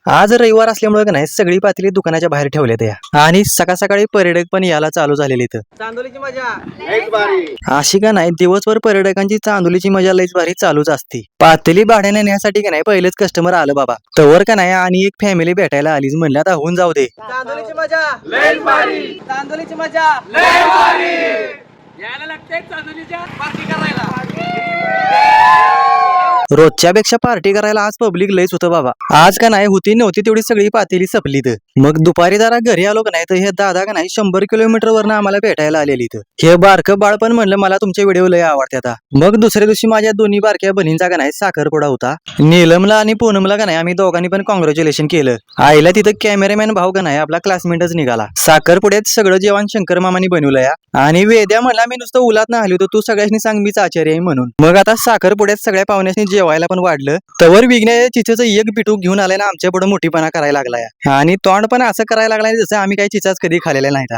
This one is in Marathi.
आज रविवार असल्यामुळे का नाही सगळी पातेली दुकानाच्या बाहेर ठेवल्यात या आणि सकाळ सकाळी पर्यटक पण याला चालू झालेले इथं. चांदोलीची मजा अशी का नाही दिवसभर पर्यटकांची चांदोलीची मजा लईच भारी चालूच असते. पातेली भाड्याने नेण्यासाठी का नाही पहिलेच कस्टमर आलं बाबा. तवर का नाही आणि एक फॅमिली भेटायला आलीच म्हणलं आता होऊन जाऊ दे. चांदोलीची मजा लय भारी चांदोलीची मजा लय भारी यायला लागते चांदोलीच्या पार्टी करायला. रोजच्या पेक्षा पार्टी करायला आज पब्लिक लईच होतं बाबा. आज का नाही होती नव्हती तेवढी सगळी पातेली सपली तर मग दुपारी जरा घरी आलो का नाही तर हे दादा का नाही 100 किलोमीटर वरनं आम्हाला भेटायला आलेली इथं. हे बारकं बाळ पण म्हणलं मला तुमचे व्हिडिओ लय आवडतात. मग दुसऱ्या दिवशी माझ्या दोन्ही बारक्या बहिणींचा का नाही साखरपुडा होता. नीलमला आणि पूनमला का नाही आम्ही दोघांनी पण कॉंग्रॅच्युलेशन केलं. आईला तिथं कॅमेरामॅन भाऊ का नाही आपला क्लासमेटच निघाला. साखरपुड्यात सगळं जेवण शंकर मामानी बनवलं या आणि वेद्या म्हणला मी नुसतं उलात ना आलो तू सगळ्यांनी सांग मीच आचार्य आहे म्हणून. मग आता साखरपुड्यात सगळ्या पाहुण्यानी जेवायला पण वाढलं. तवर विघ्न चिचेचं एक पिटू घेऊन आलाय ना आमच्या पुढे मोठीपणा करायला लागलाय आणि तोंड पण असं करायला लागलाय जसं आम्ही काही चिचाच कधी खाल्लेल्या नाहीत.